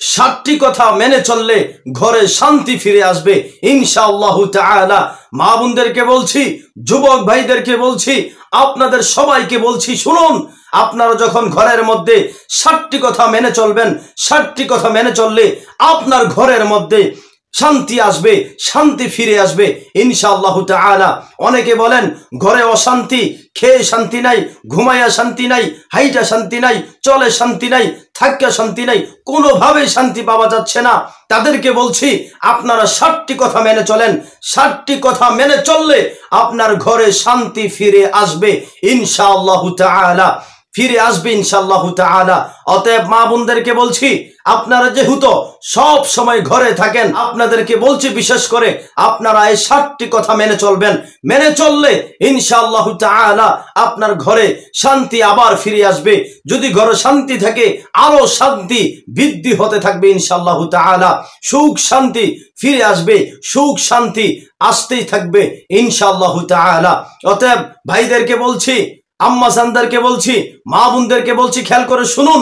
7টি কথা মেনে চললে ঘরে শান্তি ফিরে আসবে ইনশাআল্লাহ তাআলা। মা বোনদেরকে বলছি, যুবক ভাইদেরকে বলছি, আপনাদের সবাইকে বলছি, শুনুন, আপনারা যখন ঘরের মধ্যে 7টি কথা মেনে চলবেন, 7টি কথা মেনে চললে আপনার ঘরের মধ্যে শান্তি আসবে, শান্তি ফিরে আসবে ইনশাআল্লাহ তাআলা। অনেকে বলেন ঘরে অশান্তি, খেয়ে শান্তি নাই, ঘুমাইয়া শান্তি নাই, হাইটা শান্তি নাই, চলে শান্তি নাই, থাকা শান্তি নাই, কোনোভাবেই শান্তি পাওয়া যাচ্ছে না। তাদেরকে বলছি আপনারা 7টি কথা মেনে চলেন। 7টি কথা মেনে চললে আপনার ঘরে শান্তি ফিরে আসবে ইনশাআল্লাহ তাআলা, ফিরে আসবে ইনশাআল্লাহ তাআলা। অতএব মা বোনদেরকে বলছি, আপনারা যেহেতু সব সময় ঘরে থাকেন, আপনাদেরকে বলছি বিশেষ করে আপনারা এই 7টি কথা মেনে চলবেন। মেনে চললে ইনশাআল্লাহ তাআলা আপনার ঘরে শান্তি আবার ফিরে আসবে। যদি ঘরে শান্তি থাকে আরো শান্তি বৃদ্ধি হতে থাকবে ইনশাআল্লাহ তাআলা। সুখ শান্তি ফিরে আসবে, সুখ শান্তি আসতেই থাকবে ইনশাআল্লাহ তাআলা। অতএব ভাইদেরকে বলছি, আম্মা জানদেরকে বলছি, মা বোনদেরকে বলছি, খেয়াল করে শুনুন,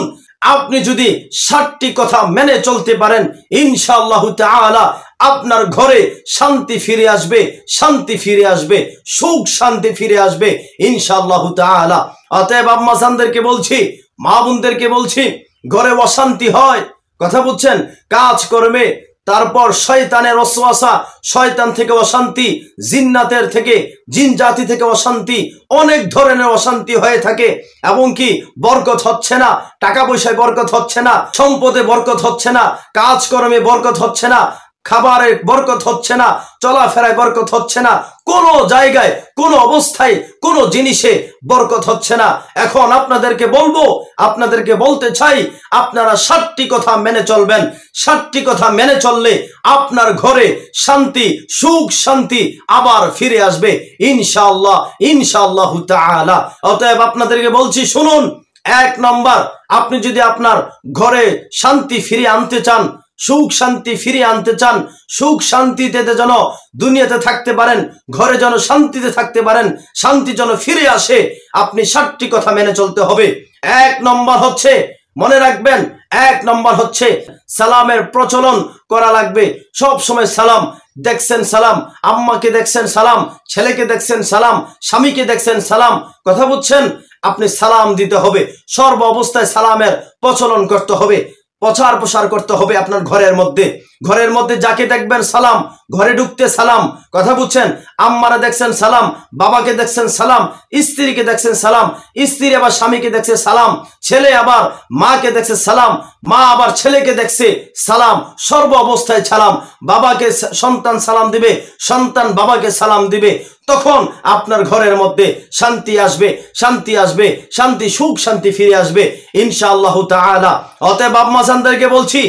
আপনি যদি 7টি কথা মেনে চলতে পারেন ইনশাআল্লাহ তাআলা আপনার ঘরে শান্তি ফিরে আসবে, শান্তি ফিরে আসবে, সুখ শান্তি ফিরে আসবে ইনশাআল্লাহ তাআলা। অতএব আম্মা জানদেরকে বলছি, মা বোনদেরকে বলছি, ঘরে অশান্তি হয়, কথা বুঝছেন, কাজ করবে, তারপর শয়তানের ওয়াসওয়াসা, শয়তান থেকে অশান্তি, জিন্নাতের থেকে, জিন জাতি থেকে অশান্তি, অনেক ধরনের অশান্তি হয়ে থাকে, এবং কি বরকত হচ্ছে না, টাকা পয়সায় বরকত হচ্ছে না, সম্পদে বরকত হচ্ছে না, কাজকর্মে বরকত হচ্ছে না, খাবারে বরকত হচ্ছে না, চলাফেরায় বরকত হচ্ছে না, কোনো জায়গায়, কোনো অবস্থায়, কোনো জিনিসে বরকত হচ্ছে না। এখন আপনাদেরকে বলবো, আপনাদেরকে বলতে চাই, আপনারা 7টি কথা মেনে চলবেন। 7টি কথা মেনে চললে আপনার ঘরে শান্তি, সুখ শান্তি আবার ফিরে আসবে ইনশাআল্লাহ, ইনশাআল্লাহ তাআলা। অতএব আপনাদেরকে বলছি, শুনুন, 1 নম্বর, আপনি যদি আপনার ঘরে শান্তি ফিরিয়ে আনতে চান, সুখ শান্তি ফিরিয়ে আনতে চান, সুখ শান্তিতে যেন দুনিয়াতে থাকতে পারেন, ঘরে যেন শান্তিতে থাকতে পারেন, শান্তি যেন ফিরে আসে, আপনি 7টি কথা মেনে চলতে হবে। 1 নম্বর হচ্ছে, মনে রাখবেন, 1 নম্বর হচ্ছে সালামের প্রচলন করা লাগবে। সব সময় সালাম, দেখছেন সালাম, আম্মাকে দেখছেন সালাম, ছেলেকে দেখছেন সালাম, স্বামীকে দেখছেন সালাম, কথা বুঝছেন, আপনি সালাম দিতে হবে, সর্ব অবস্থায় সালামের প্রচলন করতে হবে, প্রচার প্রসার করতে হবে আপনার ঘরের মধ্যে। ঘরের মধ্যে যাকে দেখবেন সালাম, ঘরে ঢুকতে সালাম, কথা বুঝছেন, আম্মারা দেখছেন সালাম, বাবাকে দেখছেন সালাম, স্ত্রীকে দেখছেন সালাম, স্ত্রী আবার স্বামীকে দেখছে সালাম, ছেলে আবার মাকে দেখছে সালাম, মা আবার ছেলেকে দেখছে সালাম, সর্ব অবস্থায় সালাম। বাবাকে সন্তান সালাম দিবে, সন্তান বাবাকে সালাম দিবে, তখন আপনার ঘরের মধ্যে শান্তি আসবে, শান্তি আসবে, শান্তি, সুখ শান্তি ফিরে আসবে ইনশাআল্লাহ তাআলা। অতএব আম্মা জানদেরকে বলছি,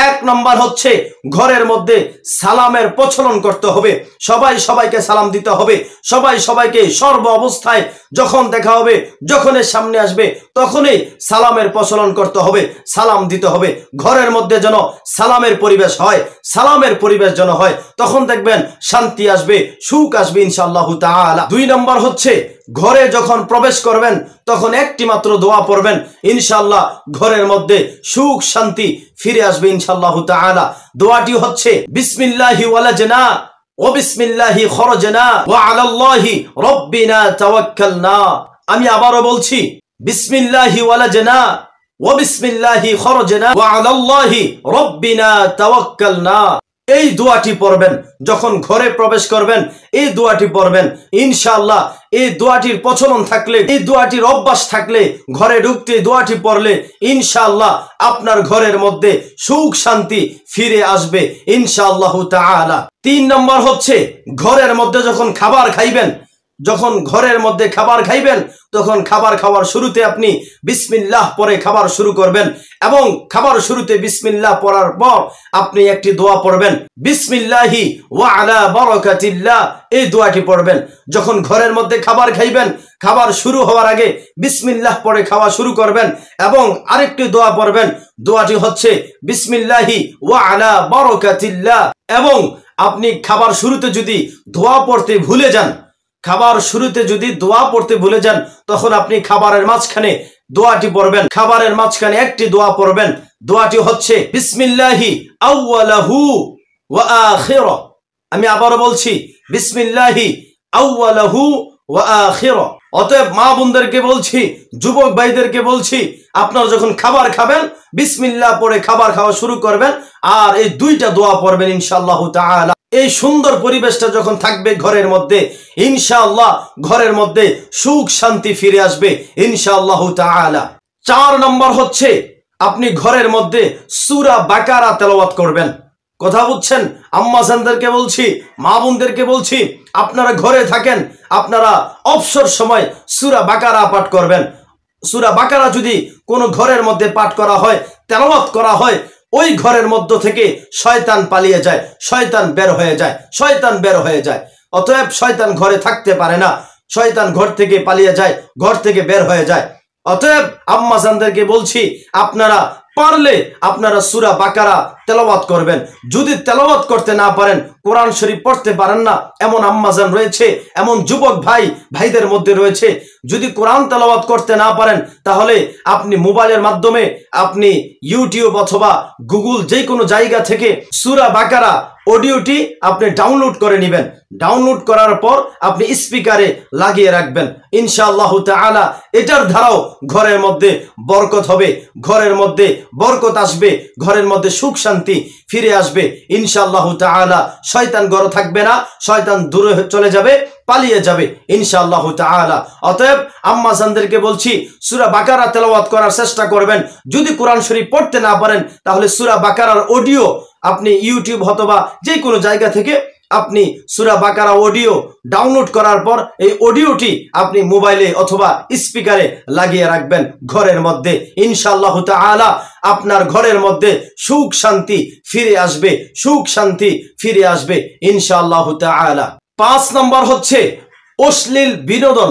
1 নম্বর হচ্ছে ঘরের মধ্যে সালামের প্রচলন করতে হবে। সবাই সবাইকে সালাম দিতে হবে, সবাই সবাইকে সর্ব অবস্থায় যখন দেখা হবে, যখনই সামনে আসবে, তখনই সালামের প্রচলন করতে হবে, সালাম দিতে হবে। ঘরের মধ্যে যেন সালামের পরিবেশ হয়, সালামের পরিবেশ যেন হয়, তখন দেখবেন শান্তি আসবে, সুখ আসবে ইনশাআল্লাহ তাআলা। 2 নম্বর হচ্ছে ঘরে যখন প্রবেশ করবেন তখন একটি মাত্র দোয়া পড়বেন, ইনশাআল্লাহ ঘরের মধ্যে সুখ শান্তি ফিরে আসবে ইনশাআল্লাহ তাআলা। দোয়াটি হচ্ছে, বিসমিল্লাহি ওয়ালাজনা ওয়া বিসমিল্লাহি খরজনা ওয়া আলাল্লাহি রাব্বিনা তাওয়াক্কালনা। আমি আবারও বলছি, বিসমিল্লাহি ওয়ালাজনা ওয়া বিসমিল্লাহি খরজনা ওয়া আলাল্লাহি রাব্বিনা তাওয়াক্কালনা। এই দোয়াটি পড়বেন যখন ঘরে প্রবেশ করবেন, এই দোয়াটি পড়বেন ইনশাআল্লাহ। এই দোয়াটির প্রচলন থাকলে, এই দোয়াটির অভ্যাস থাকলে, ঘরে ঢুকতে দোয়াটি পড়লে ইনশাআল্লাহ আপনার ঘরের মধ্যে সুখ শান্তি ফিরে আসবে ইনশাআল্লাহ তাআলা। 3 নম্বর হচ্ছে ঘরের মধ্যে যখন খাবার খাইবেন, যখন ঘরের মধ্যে খাবার খাইবেন, তখন খাবার খাওয়ার শুরুতে আপনি বিসমিল্লাহ পরে খাবার শুরু করবেন, এবং খাবার শুরুতে বিসমিল্লাহ পড়ার পর আপনি একটি দোয়া পড়বেন, বিসমিল্লাহি ওয়া আলা বারাকাতিল্লাহ। এই দোয়াটি পড়বেন যখন ঘরের মধ্যে খাবার খাইবেন, খাবার শুরু হওয়ার আগে বিসমিল্লাহ পড়ে খাওয়া শুরু করবেন, এবং আরেকটি দোয়া পড়বেন, দোয়াটি হচ্ছে বিসমিল্লাহি ওয়া আলা বারাকাতিল্লাহ। এবং আপনি খাবার শুরুতে যদি দোয়া পড়তে ভুলে যান, খাবার শুরুতে যদি দোয়া পড়তে ভুলে যান, তখন আপনি খাবারের মাঝখানে দোয়াটি পড়বেন। খাবারের মাঝখানে একটি দোয়া পড়বেন। দোয়াটি হচ্ছে বিসমিল্লাহি আউয়ালাহু ওয়া আখিরা। আমি আবারও বলছি, বিসমিল্লাহি আউয়ালাহু ওয়া আখিরা। অতএব মা বোনদেরকে বলছি, যুবক ভাইদেরকে বলছি, আপনারা যখন খাবার খাবেন বিসমিল্লাহ পড়ে খাবার খাওয়া শুরু করবেন আর এই দুইটা দোয়া পড়বেন ইনশাআল্লাহ তাআলা। এই সুন্দর পরিবেশটা যখন থাকবে ঘরের মধ্যে, ইনশাআল্লাহ ঘরের মধ্যে সুখ শান্তি ফিরে আসবে ইনশাআল্লাহ তাআলা। 4 নম্বর হচ্ছে আপনি ঘরের মধ্যে সূরা বাকারা তেলাওয়াত করবেন। কথা বুঝছেন? আম্মাজানদেরকে বলছি, মা বোনদেরকে বলছি, আপনারা ঘরে থাকেন, আপনারা অবসর সময় সূরা বাকারা পাঠ করবেন। সূরা বাকারা যদি কোনো ঘরের মধ্যে পাঠ করা হয়, তেলাওয়াত করা হয়, ওই ঘরের মধ্য থেকে শয়তান পালিয়ে যায়, শয়তান বের হয়ে যায়, শয়তান বের হয়ে যায়। অতএব শয়তান ঘরে থাকতে পারে না, শয়তান ঘর থেকে পালিয়ে যায়, ঘর থেকে বের হয়ে যায়। অতএব আম্মাজানদেরকে বলছি, আপনারা পারলে আপনারা সূরা বাকারা তেলাওয়াত করবেন। যদি তেলাওয়াত করতে না পারেন, কোরআন শরীফ পড়তে পারেন না, এমন আম্মাজান রয়েছে, এমন যুবক ভাইদের মধ্যে রয়েছে, যদি কোরআন তেলাওয়াত করতে না পারেন তাহলে আপনি মোবাইলের মাধ্যমে আপনি ইউটিউব অথবা গুগল যে কোনো জায়গা থেকে সূরা বাকারা অডিওটি আপনি ডাউনলোড করে নেবেন। ডাউনলোড করার পর আপনি স্পিকারে লাগিয়ে রাখবেন ইনশাআল্লাহ তাআলা। এটার দ্বারাও ঘরের মধ্যে বরকত হবে, ঘরের মধ্যে বরকত আসবে, ঘরের মধ্যে সুখ শান্তি ফিরে আসবে ইনশাআল্লাহ তাআলা। শয়তান ঘরে থাকবে না, শয়তান দূরে চলে যাবে, পালিয়ে যাবে ইনশাআল্লাহ তাআলা। অতএব আম্মাজানদেরকে বলছি, সূরা বাকারা তেলাওয়াত করার চেষ্টা করবেন। যদি কোরআন শরীফ পড়তে না পারেন তাহলে সূরা বাকারার অডিও আপনি ইউটিউব অথবা যে কোনো জায়গা থেকে আপনি সূরা বাকারা অডিও ডাউনলোড করার পর এই অডিওটি আপনি মোবাইলে অথবা স্পিকারে লাগিয়ে রাখবেন ঘরের মধ্যে ইনশাআল্লাহ তাআলা। আপনার ঘরের মধ্যে সুখ শান্তি ফিরে আসবে, সুখ শান্তি ফিরে আসবে ইনশাআল্লাহ তাআলা। 5 নম্বর হচ্ছে অশ্লীল বিনোদন।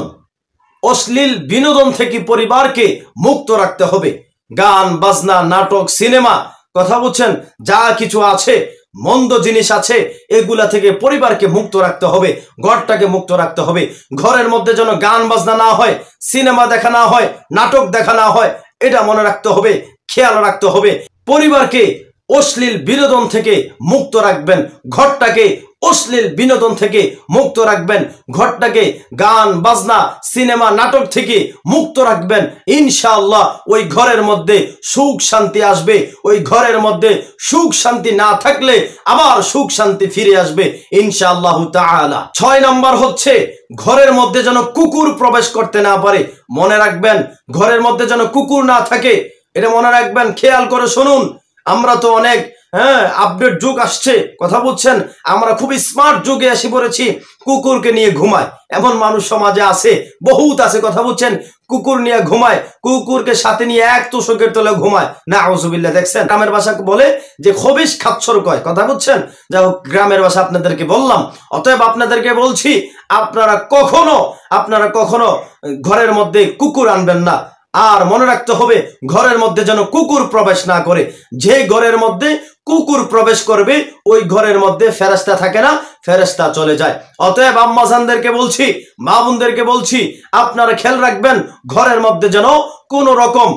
অশ্লীল বিনোদন থেকে পরিবারকে মুক্ত রাখতে হবে। গান বাজনা, নাটক, সিনেমা, কথা বলছেন, যা কিছু আছে, মন্দ জিনিস আছে, এগুলা থেকে পরিবারকে মুক্ত রাখতে হবে, ঘরটাকে মুক্ত রাখতে হবে। ঘরের মধ্যে যেন গান বাজনা না হয়, সিনেমা দেখা না হয়, নাটক দেখা না হয়, এটা মনে রাখতে হবে, খেয়াল রাখতে হবে। পরিবারকে অশ্লীল বিনোদন থেকে মুক্ত রাখবেন, ঘরটাকে অশ্লীল বিনোদন থেকে মুক্ত রাখবেন, ঘরটাকে গান বাজনা সিনেমা নাটক থেকে মুক্ত রাখবেন ইনশাআল্লাহ। ওই ঘরের মধ্যে সুখ শান্তি আসবে। ওই ঘরের মধ্যে সুখ শান্তি না থাকলে আবার সুখ শান্তি ফিরে আসবে ইনশাআল্লাহ তাআলা। 6 নম্বর হচ্ছে ঘরের মধ্যে যেন কুকুর প্রবেশ করতে না পারে। মনে রাখবেন, ঘরের মধ্যে যেন কুকুর না থাকে, এটা মনে রাখবেন, খেয়াল করে শুনুন। আমরা তো অনেক আপডেট যুগ আসছে, কথা বলছেন, আমরা খুব স্মার্ট যুগে এসে পড়েছি। কুকুরকে নিয়ে ঘুমায় এমন মানুষ সমাজে আছে, বহুত আছে, কথা বলছেন, কুকুর নিয়ে ঘুমায়, কুকুরকে সাথে নিয়ে এক তোষকের তলে ঘুমায়। নাউজুবিল্লাহ। দেখছেন, গ্রামের ভাষা বলে যে খবিশ খাচ্ছর কয়, কথা বলছেন, যা হোক গ্রামের ভাষা আপনাদেরকে বললাম। অতএব আপনাদেরকে বলছি, আপনারা কখনো ঘরের মধ্যে কুকুর আনবেন না। আর মনে রাখতে হবে, ঘরের মধ্যে যেন কুকুর প্রবেশ না করে। যে ঘরের মধ্যে কুকুর প্রবেশ করবে ওই ঘরের মধ্যে ফেরেশতা থাকে না, ফেরেশতা চলে যায়। অতএব আম্মাজানদেরকে বলছি, মা বোনদেরকে বলছি, আপনারা খেয়াল রাখবেন ঘরের মধ্যে যেন কোনো রকম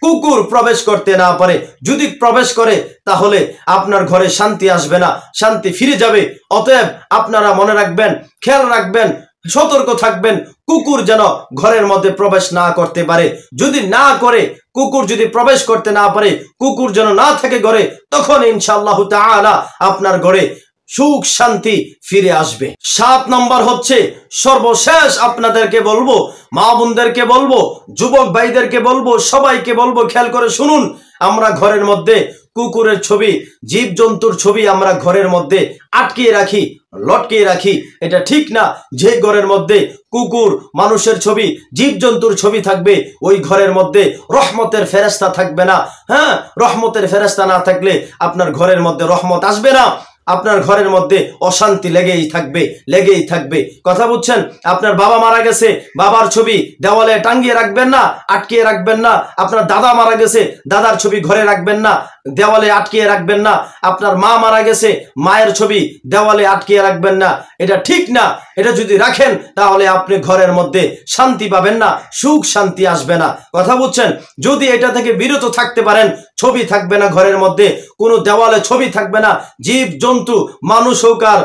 কুকুর প্রবেশ করতে না পারে। যদি প্রবেশ করে তাহলে আপনার ঘরে শান্তি আসবে না, শান্তি ফিরে যাবে। অতএব আপনারা মনে রাখবেন, খেয়াল রাখবেন, সতর্ক থাকবেন, কুকুর যেন ঘরের মধ্যে প্রবেশ না করতে পারে। যদি না করে, কুকুর যদি প্রবেশ করতে না পারে, কুকুর যেন না থাকে ঘরে, তখন ইনশাআল্লাহ তাআলা আপনার ঘরে সুখ শান্তি ফিরে আসবে। 7 নম্বর হচ্ছে সর্বশেষ আপনাদেরকে বলবো, মা বোনদেরকে বলবো, যুবক ভাইদেরকে বলবো, সবাইকে বলবো, খেয়াল করে শুনুন। আমরা ঘরের মধ্যে কুকুরের ছবি, জীবজন্তুর ছবি আমরা ঘরের মধ্যে আটকিয়ে রাখি, লটকিয়ে রাখি, এটা ঠিক না। যে ঘরের মধ্যে কুকুর, মানুষের ছবি, জীবজন্তুর ছবি থাকবে ওই ঘরের মধ্যে রহমতের ফেরেশতা থাকবে না। রহমতের ফেরেশতা না থাকলে আপনার ঘরের মধ্যে রহমত আসবে না। আপনার ঘরের মধ্যে অশান্তি লেগেই থাকবে, লেগেই থাকবে। কথা বুঝছেন? আপনার বাবা মারা গেছে, বাবার ছবি দেওয়ালে টাঙ্গিয়ে রাখবেন না, আটকিয়ে রাখবেন না। আপনার দাদা মারা গেছে, দাদার ছবি ঘরে রাখবেন না, দেওয়ালে আটকিয়ে রাখবেন না। আপনার মা মারা গেছে, মায়ের ছবি দেওয়ালে আটকিয়ে রাখবেন না। এটা ঠিক না। এটা যদি রাখেন তাহলে আপনি ঘরের মধ্যে শান্তি পাবেন না, সুখ শান্তি আসবে না। কথা বুঝছেন? যদি এটা থেকে বিরত থাকতে পারেন, ছবি থাকবে না ঘরের মধ্যে, কোনো দেওয়ালে ছবি থাকবে না, জীব জন্তু মানুষ হোক আর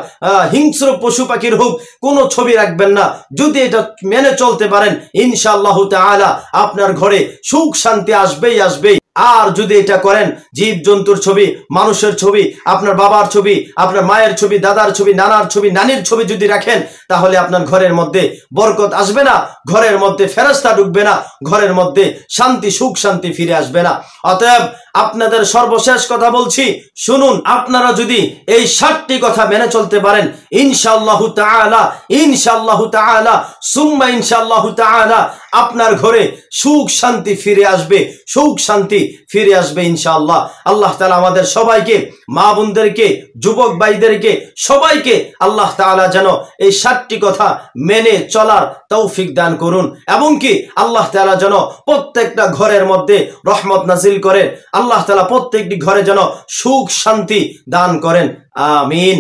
হিংস্র পশু পাখির হোক, কোনো ছবি রাখবেন না। যদি এটা মেনে চলতে পারেন, ইনশাআল্লাহ তাআলা আপনার ঘরে সুখ শান্তি আসবেই আসবেই। আর যদি এটা করেন, জীব জন্তুর ছবি, মানুষের ছবি, আপনার বাবার ছবি, আপনার মায়ের ছবি, দাদার ছবি, নানার ছবি, নানির ছবি যদি রাখেন, তাহলে আপনার ঘরের মধ্যে বরকত আসবে না, ঘরের মধ্যে ফেরেশতা ঢুকবে না, ঘরের মধ্যে শান্তি সুখ শান্তি ফিরে আসবে না। অতএব আপনাদের সর্বশেষ কথা বলছি, শুনুন। আপনারা যদি এই 7টি কথা মেনে চলতে পারেন, ইনশাআল্লাহু তাআলা, ইনশাআল্লাহু তাআলা, সুম্মা ইনশাআল্লাহু তাআলা আপনার ঘরে সুখ শান্তি ফিরে আসবে, সুখ শান্তি ফিরে আসবে ইনশাআল্লাহ। আল্লাহ তাআলা আমাদের সবাইকে, মা বোনদেরকে, যুবক ভাইদেরকে সবাইকে আল্লাহ তাআলা যেন এই 7টি কথা মেনে চলার তৌফিক দান করুন, এবং কি আল্লাহ তাআলা যেন প্রত্যেকটা ঘরের মধ্যে রহমত নাজিল করেন। আল্লাহ তাআলা প্রত্যেকটি ঘরে যেন সুখ শান্তি দান করেন। আমিন।